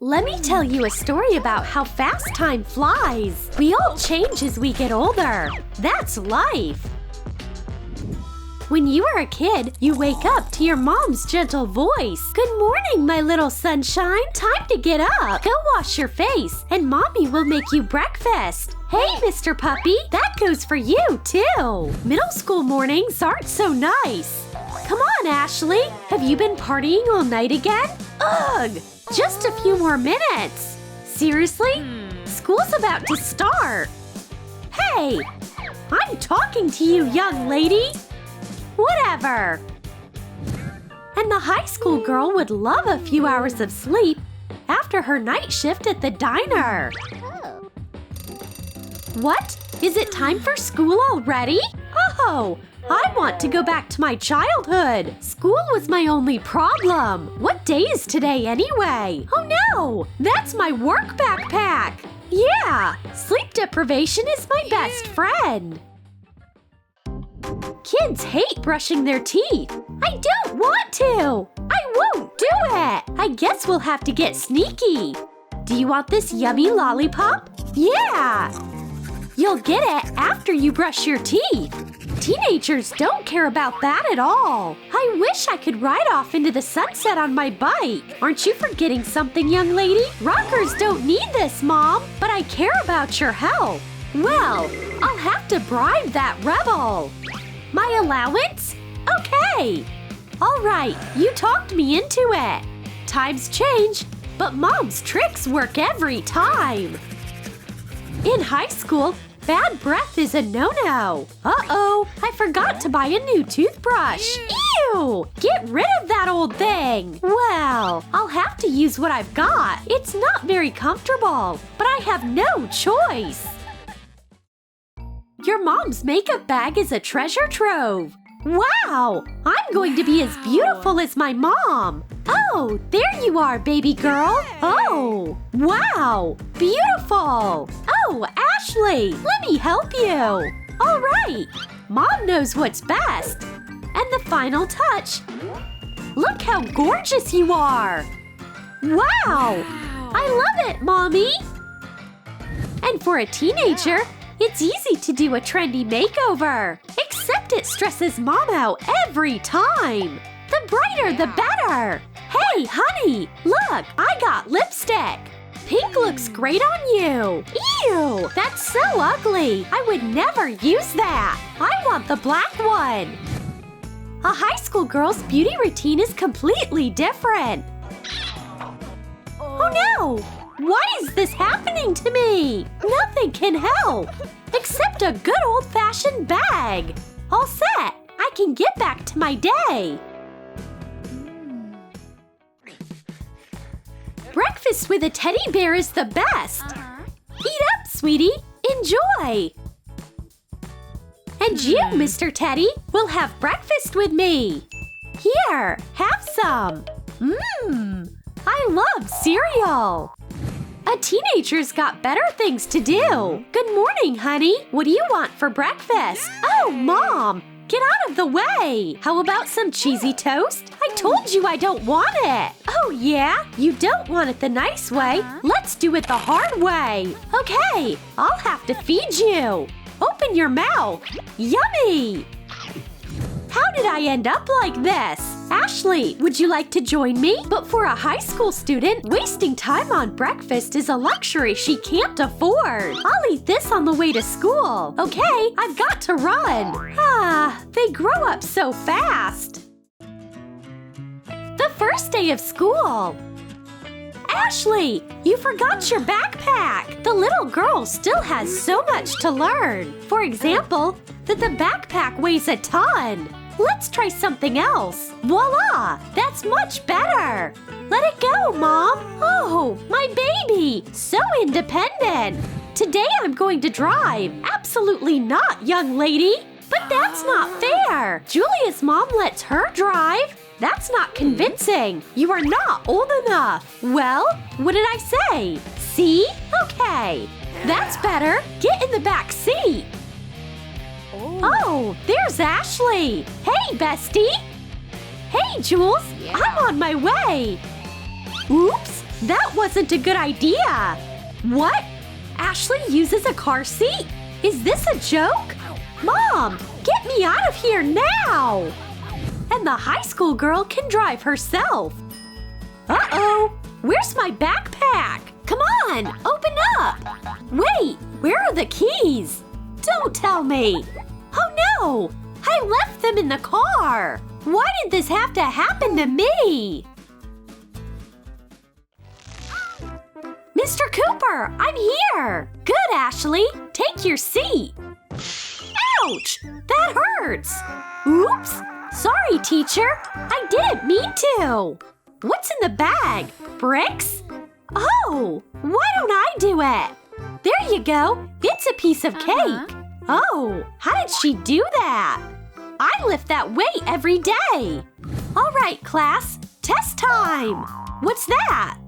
Let me tell you a story about how fast time flies. We all change as we get older. That's life. When you are a kid, you wake up to your mom's gentle voice. Good morning, my little sunshine. Time to get up. Go wash your face, and Mommy will make you breakfast. Hey, Mr. Puppy, that goes for you, too. Middle school mornings aren't so nice. Come on, Ashley. Have you been partying all night again? Ugh! Just a few more minutes. Seriously? School's about to start. Hey! I'm talking to you, young lady. Whatever. And the high school girl would love a few hours of sleep after her night shift at the diner. What? Is it time for school already? Oh! I want to go back to my childhood. School was my only problem. What day is today anyway? Oh no! That's my work backpack. Yeah, sleep deprivation is my best friend. Kids hate brushing their teeth. I don't want to. I won't do it. I guess we'll have to get sneaky. Do you want this yummy lollipop? Yeah. You'll get it after you brush your teeth. Teenagers don't care about that at all. I wish I could ride off into the sunset on my bike. Aren't you forgetting something, young lady? Rockers don't need this, Mom, but I care about your health. Well, I'll have to bribe that rebel. My allowance? Okay. All right, you talked me into it. Times change, but Mom's tricks work every time. In high school, bad breath is a no-no. Uh-oh, I forgot to buy a new toothbrush. Ew! Get rid of that old thing. Well, I'll have to use what I've got. It's not very comfortable, but I have no choice. Your mom's makeup bag is a treasure trove. Wow! I'm going to be as beautiful as my mom. Oh, there you are, baby girl. Oh, wow! Beautiful! Oh, Ashley, let me help you. All right, Mom knows what's best. And the final touch. Look how gorgeous you are. Wow! I love it, Mommy. And for a teenager, it's easy to do a trendy makeover. Except it stresses Mom out every time. The brighter, the better. Hey, honey, look, I got lipstick. Pink looks great on you. Ew, that's so ugly. I would never use that. I want the black one. A high school girl's beauty routine is completely different. Oh no! Why is this happening to me? Nothing can help, except a good old-fashioned bag. All set. I can get back to my day. Breakfast with a teddy bear is the best. Eat up, sweetie. Enjoy. And you, Mr. Teddy, will have breakfast with me. Here, have some. I love cereal. A teenager's got better things to do. Good morning, honey. What do you want for breakfast? Oh, Mom, get out of the way. How about some cheesy toast? I told you I don't want it. Oh, yeah? You don't want it the nice way. Let's do it the hard way. Okay, I'll have to feed you. Open your mouth. Yummy. How did I end up like this? Ashley, would you like to join me? But for a high school student, wasting time on breakfast is a luxury she can't afford. I'll eat this on the way to school. Okay, I've got to run. They grow up so fast. The first day of school. Ashley, you forgot your backpack. The little girl still has so much to learn. For example, that the backpack weighs a ton. Let's try something else. Voila! That's much better. Let it go, Mom. Oh, my baby. So independent. Today I'm going to drive. Absolutely not, young lady. But that's not fair. Julia's mom lets her drive. That's not convincing. You are not old enough. Well, what did I say? See? Okay. That's better. Get in the back seat. Oh, there's Ashley. Hey, bestie. Hey, Jules. I'm on my way. Oops, That wasn't a good idea. What? Ashley uses a car seat? Is this a joke? Mom, get me out of here now! And the high school girl can drive herself. Uh-oh, where's my backpack? Come on, open up! Wait, where are the keys? Don't tell me! Oh no, I left them in the car! Why did this have to happen to me? Mr. Cooper, I'm here! Good, Ashley, take your seat. Ouch, that hurts! Oops, sorry, teacher, I didn't mean to. What's in the bag? Bricks? Oh, why don't I do it? There you go. It's a piece of cake. Oh, how did she do that? I lift that weight every day. All right, class, test time. What's that?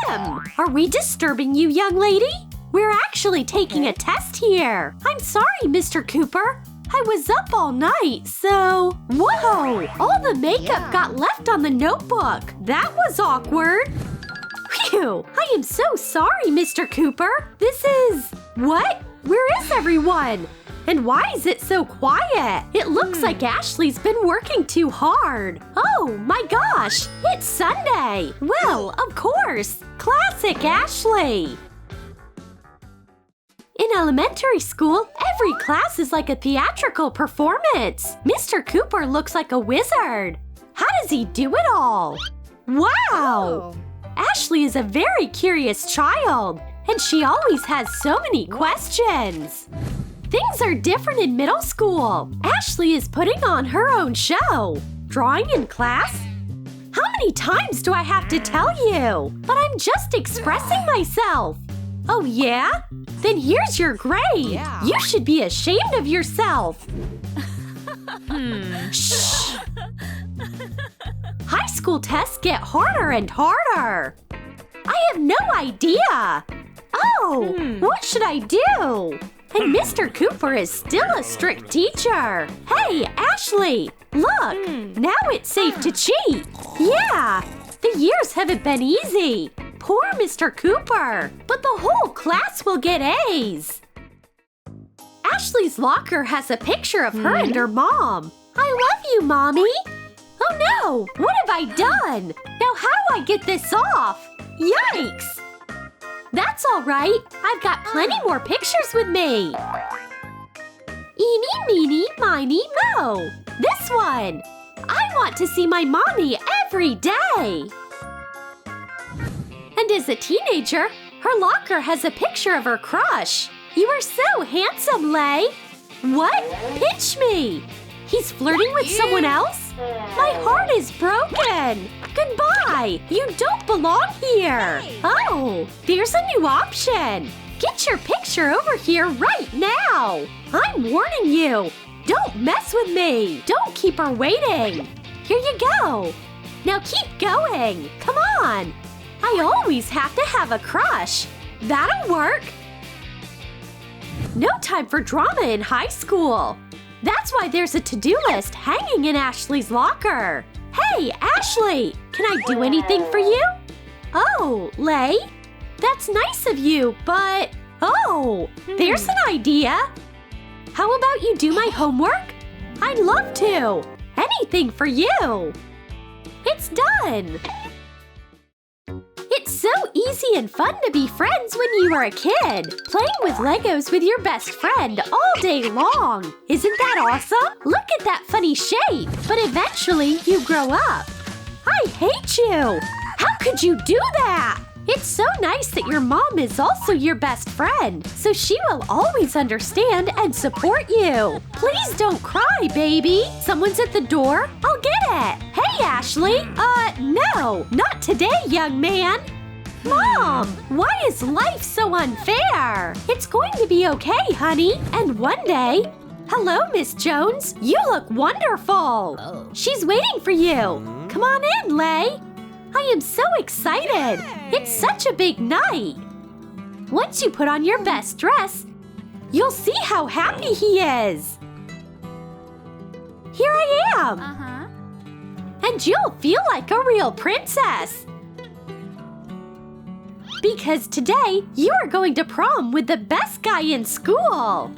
Ahem. Are we disturbing you, young lady? We're actually taking a test here. I'm sorry, Mr. Cooper. I was up all night, so… Whoa! All the makeup got left on the notebook. That was awkward. Phew! I am so sorry, Mr. Cooper. This is… What? Where is everyone? And why is it so quiet? It looks like Ashley's been working too hard. Oh my gosh! It's Sunday! Well, of course! Classic Ashley! In elementary school, every class is like a theatrical performance. Mr. Cooper looks like a wizard. How does he do it all? Wow! Ashley is a very curious child, and she always has so many questions. Things are different in middle school. Ashley is putting on her own show. Drawing in class? How many times do I have to tell you? But I'm just expressing myself. Oh yeah? Then here's your grade. Yeah. You should be ashamed of yourself. Shh. High school tests get harder and harder. I have no idea. Oh, what should I do? And Mr. Cooper is still a strict teacher. Hey, Ashley, look, now it's safe to cheat. Yeah, the years haven't been easy. Poor Mr. Cooper, but the whole class will get A's. Ashley's locker has a picture of her and her mom. I love you, Mommy. Oh no, what have I done? Now how do I get this off? Yikes! That's all right. I've got plenty more pictures with me. Eeny, meeny, miny, mo. This one. I want to see my mommy every day. And as a teenager, her locker has a picture of her crush. You are so handsome, Lay. What? Pitch me. He's flirting with someone else? My heart is broken. Goodbye! You don't belong here! Oh, there's a new option! Get your picture over here right now! I'm warning you! Don't mess with me! Don't keep her waiting! Here you go! Now keep going! Come on! I always have to have a crush! That'll work! No time for drama in high school! That's why there's a to-do list hanging in Ashley's locker! Hey, Ashley! Can I do anything for you? Oh, Lay? That's nice of you, but… Oh, there's an idea! How about you do my homework? I'd love to! Anything for you! It's done! It's so easy and fun to be friends when you were a kid, playing with Legos with your best friend all day long. Isn't that awesome? Look at that funny shape. But eventually you grow up. I hate you. How could you do that? It's so nice that your mom is also your best friend, so she will always understand and support you. Please don't cry, baby. Someone's at the door. I'll get it. Hey, Ashley. No, not today, young man. Mom, why is life so unfair? It's going to be okay, honey. And one day… Hello, Miss Jones. You look wonderful. Oh. She's waiting for you. Come on in, Lay. I am so excited. It's such a big night. Once you put on your best dress, you'll see how happy he is. Here I am. And you'll feel like a real princess. Because today, you are going to prom with the best guy in school!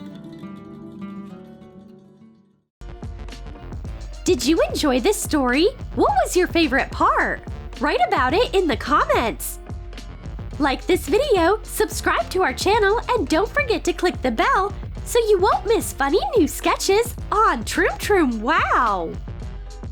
Did you enjoy this story? What was your favorite part? Write about it in the comments! Like this video, subscribe to our channel, and don't forget to click the bell so you won't miss funny new sketches on Troom Troom Wow!